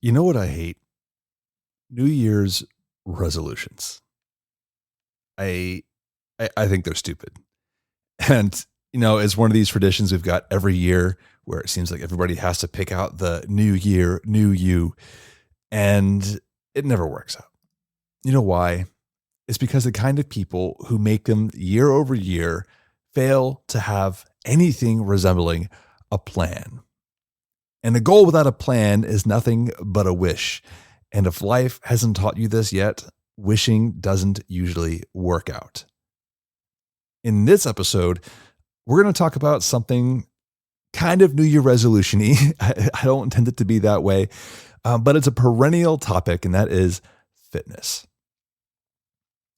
You know what I hate? New Year's resolutions. I I think they're stupid. And it's one of these traditions we've got every year where it seems like everybody has to pick out the new year, new you, and it never works out. You know why? It's because the kind of people who make them year over year fail to have anything resembling a plan. And a goal without a plan is nothing but a wish. And if life hasn't taught you this yet, wishing doesn't usually work out. In this episode, we're going to talk about something kind of New Year resolution-y. I don't intend it to be that way, but it's a perennial topic, and that is fitness.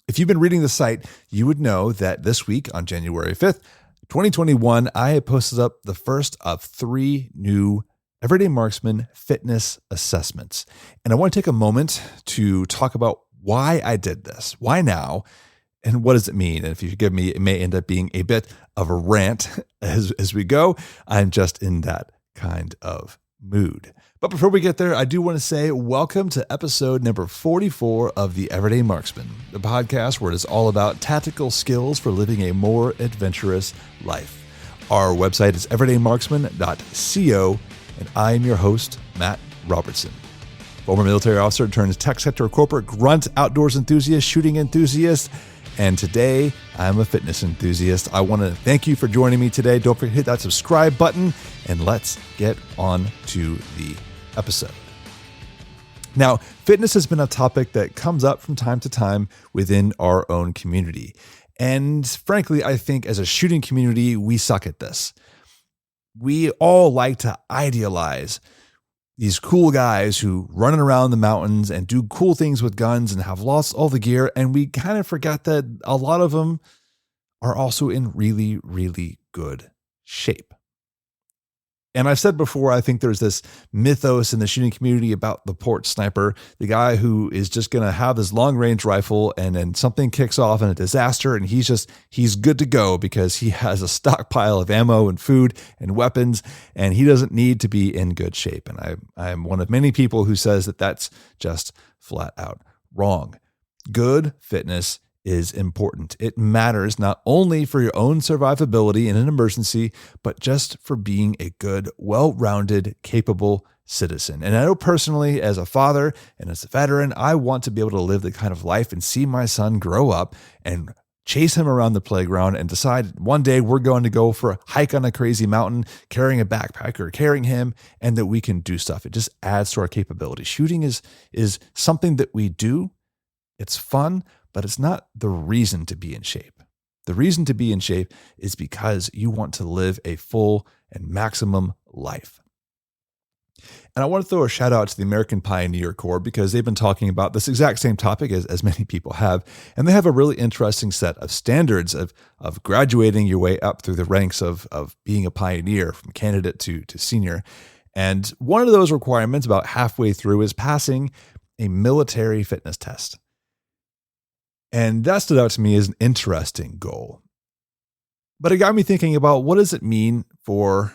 If you've been reading the site, you would know that this week on January 5th, 2021, I had posted up the first of 3 new Everyday Marksman fitness assessments. And I want to take a moment to talk about why I did this. Why now? And what does it mean? And if you forgive me, it may end up being a bit of a rant as we go. I'm just in that kind of mood. But before we get there, I do want to say welcome to episode number 44 of the Everyday Marksman, the podcast where it is all about tactical skills for living a more adventurous life. Our website is everydaymarksman.co, and I am your host, Matt Robertson. Former military officer turned tech sector corporate grunt, outdoors enthusiast, shooting enthusiast, and today I'm a fitness enthusiast. I want to thank you for joining me today. Don't forget to hit that subscribe button, and let's get on to the episode. Now, fitness has been a topic that comes up from time to time within our own community. And frankly, I think as a shooting community, we suck at this. We all like to idealize these cool guys who running around the mountains and do cool things with guns and have lost all the gear. And we kind of forget that a lot of them are also in really, really good shape. And I've said before, I think there's this mythos in the shooting community about the port sniper, the guy who is just going to have his long range rifle and then something kicks off in a disaster and he's good to go because he has a stockpile of ammo and food and weapons and he doesn't need to be in good shape. And I'm one of many people who says that that's just flat out wrong. Good fitness is important. It matters not only for your own survivability in an emergency, but just for being a good, well-rounded, capable citizen. And I know personally, as a father and as a veteran, I want to be able to live the kind of life and see my son grow up and chase him around the playground and decide one day we're going to go for a hike on a crazy mountain, carrying a backpack or carrying him, and that we can do stuff. It just adds to our capability. Shooting is something that we do. It's fun, but it's not the reason to be in shape. The reason to be in shape is because you want to live a full and maximum life. And I want to throw a shout out to the American Pioneer Corps because they've been talking about this exact same topic as many people have. And they have a really interesting set of standards of graduating your way up through the ranks of being a pioneer from candidate to senior. And one of those requirements about halfway through is passing a military fitness test. And that stood out to me as an interesting goal. But it got me thinking about what does it mean for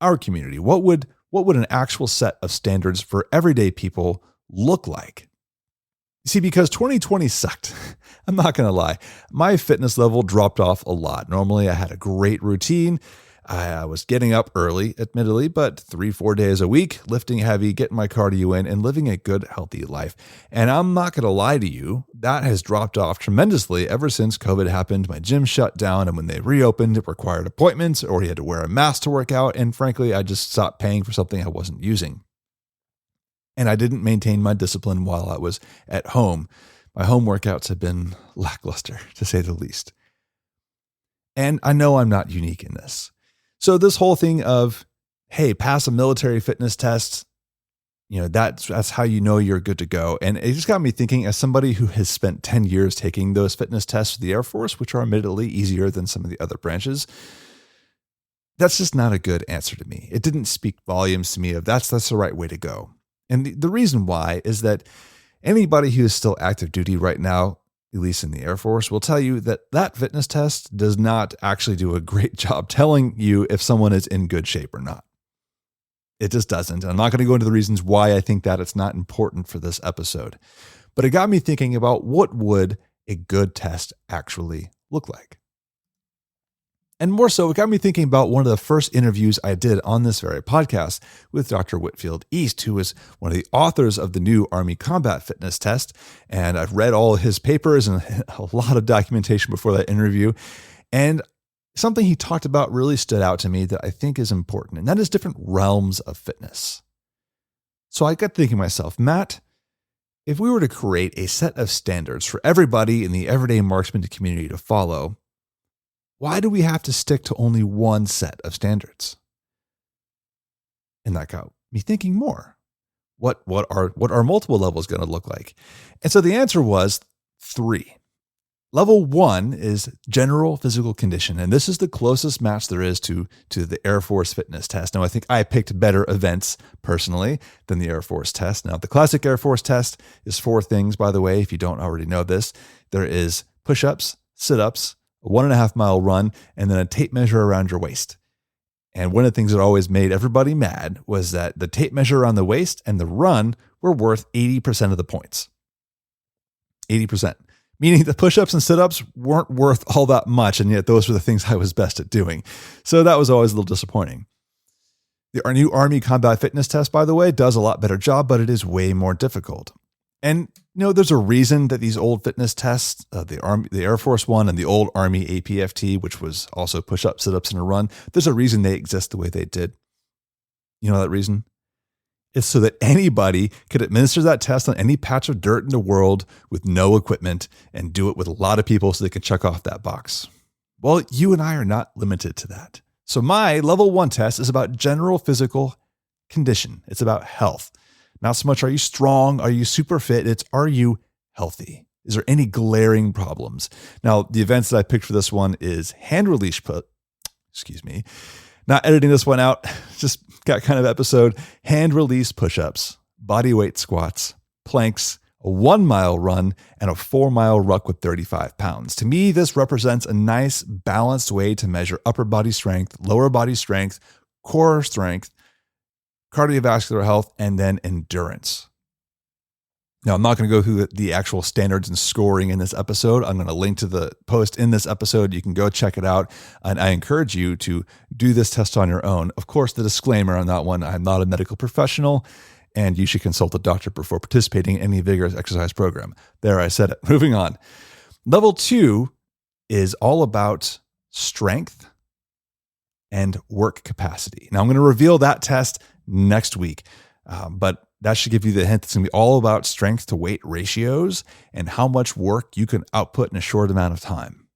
our community? What would an actual set of standards for everyday people look like? You see, because 2020 sucked. I'm not going to lie. My fitness level dropped off a lot. Normally, I had a great routine. I was getting up early, admittedly, but 3-4 days a week, lifting heavy, getting my cardio in, and living a good, healthy life. And I'm not going to lie to you, that has dropped off tremendously ever since COVID happened. My gym shut down, and when they reopened, it required appointments, or you had to wear a mask to work out. And frankly, I just stopped paying for something I wasn't using. And I didn't maintain my discipline while I was at home. My home workouts have been lackluster, to say the least. And I know I'm not unique in this. So this whole thing of, hey, pass a military fitness test, that's how you know you're good to go. And it just got me thinking, as somebody who has spent 10 years taking those fitness tests for the Air Force, which are admittedly easier than some of the other branches, that's just not a good answer to me. It didn't speak volumes to me of that's the right way to go. And the reason why is that anybody who is still active duty right now, at least in the Air Force, will tell you that fitness test does not actually do a great job telling you if someone is in good shape or not. It just doesn't. And I'm not going to go into the reasons why I think that it's not important for this episode. But it got me thinking about what would a good test actually look like. And more so, it got me thinking about one of the first interviews I did on this very podcast with Dr. Whitfield East, who is one of the authors of the new Army Combat Fitness Test. And I've read all his papers and a lot of documentation before that interview. And something he talked about really stood out to me that I think is important, and that is different realms of fitness. So I got thinking to myself, Matt, if we were to create a set of standards for everybody in the Everyday Marksman community to follow, why do we have to stick to only one set of standards? And that got me thinking more. What are multiple levels going to look like? And so the answer was 3. Level 1 is general physical condition, and this is the closest match there is to the Air Force fitness test. Now, I think I picked better events personally than the Air Force test. Now, the classic Air Force test is 4 things, by the way, if you don't already know this. There is push-ups, sit-ups, a 1.5 mile run, and then a tape measure around your waist. And one of the things that always made everybody mad was that the tape measure around the waist and the run were worth 80% of the points. 80%. Meaning the push-ups and sit-ups weren't worth all that much, and yet those were the things I was best at doing. So that was always a little disappointing. Our new Army Combat Fitness Test, by the way, does a lot better job, but it is way more difficult. And there's a reason that these old fitness tests, the Air Force one and the old Army APFT, which was also push-ups, sit-ups, and a run, there's a reason they exist the way they did. You know that reason? It's so that anybody could administer that test on any patch of dirt in the world with no equipment and do it with a lot of people so they can check off that box. Well, you and I are not limited to that. So my level 1 test is about general physical condition. It's about health. Not so much are you strong, are you super fit, it's are you healthy? Is there any glaring problems? Now, the events that I picked for this one is hand release not editing this one out, just got kind of episode, hand release push-ups, body weight squats, planks, a 1 mile run, and a 4 mile ruck with 35 pounds. To me, this represents a nice balanced way to measure upper body strength, lower body strength, core strength, cardiovascular health, and then endurance. Now, I'm not going to go through the actual standards and scoring in this episode. I'm going to link to the post in this episode. You can go check it out. And I encourage you to do this test on your own. Of course, the disclaimer on that one, I'm not a medical professional, and you should consult a doctor before participating in any vigorous exercise program. There, I said it. Moving on. Level 2 is all about strength and work capacity. Now, I'm going to reveal that test next week, but that should give you the hint. It's going to be all about strength to weight ratios and how much work you can output in a short amount of time.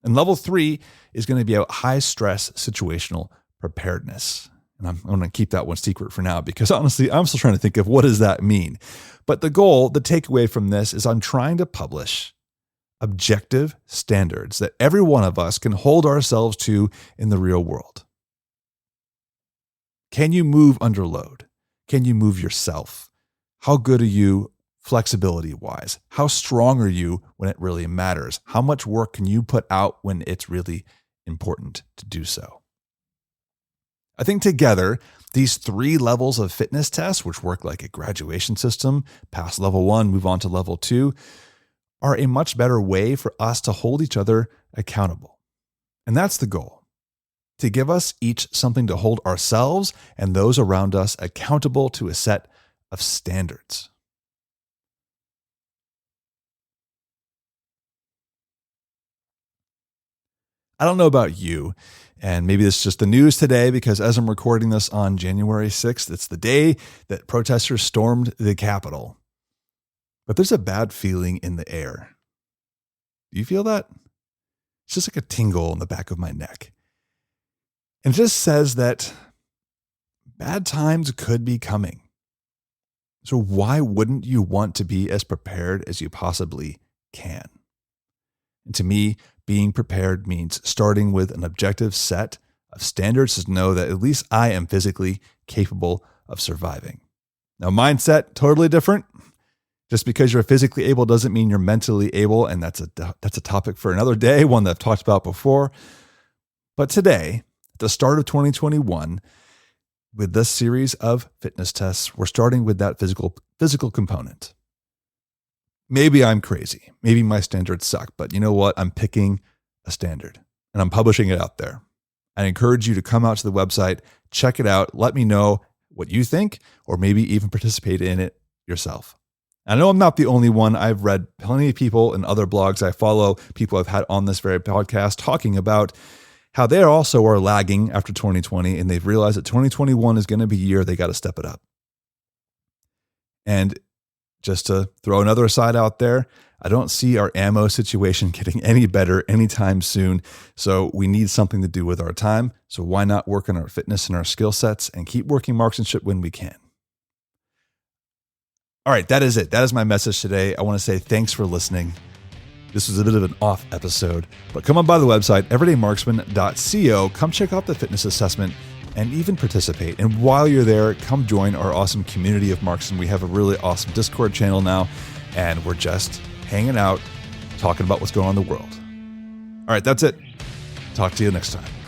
And level 3 is going to be about high stress situational preparedness. And I'm going to keep that one secret for now because honestly, I'm still trying to think of what does that mean. But the goal, the takeaway from this is I'm trying to publish objective standards that every one of us can hold ourselves to in the real world. Can you move under load? Can you move yourself? How good are you flexibility-wise? How strong are you when it really matters? How much work can you put out when it's really important to do so? I think together, these 3 levels of fitness tests, which work like a graduation system, pass level 1, move on to level 2, are a much better way for us to hold each other accountable. And that's the goal. To give us each something to hold ourselves and those around us accountable to a set of standards. I don't know about you, and maybe this is just the news today because as I'm recording this on January 6th, it's the day that protesters stormed the Capitol. But there's a bad feeling in the air. Do you feel that? It's just like a tingle in the back of my neck. And it just says that bad times could be coming. So why wouldn't you want to be as prepared as you possibly can? And to me, being prepared means starting with an objective set of standards to know that at least I am physically capable of surviving. Now, mindset, totally different. Just because you're physically able doesn't mean you're mentally able, and that's a topic for another day, one that I've talked about before. But today, at the start of 2021, with this series of fitness tests, we're starting with that physical component. Maybe I'm crazy. Maybe my standards suck, but you know what? I'm picking a standard and I'm publishing it out there. I encourage you to come out to the website, check it out, let me know what you think, or maybe even participate in it yourself. I know I'm not the only one. I've read plenty of people in other blogs I follow, people I've had on this very podcast, talking about how they also are lagging after 2020, and they've realized that 2021 is going to be a year they got to step it up. And just to throw another aside out there, I don't see our ammo situation getting any better anytime soon. So we need something to do with our time. So why not work on our fitness and our skill sets and keep working marksmanship when we can? All right, that is it. That is my message today. I want to say thanks for listening. This was a bit of an off episode, but come on by the website, everydaymarksman.co. Come check out the fitness assessment and even participate. And while you're there, come join our awesome community of marksmen. We have a really awesome Discord channel now, and we're just hanging out, talking about what's going on in the world. All right, that's it. Talk to you next time.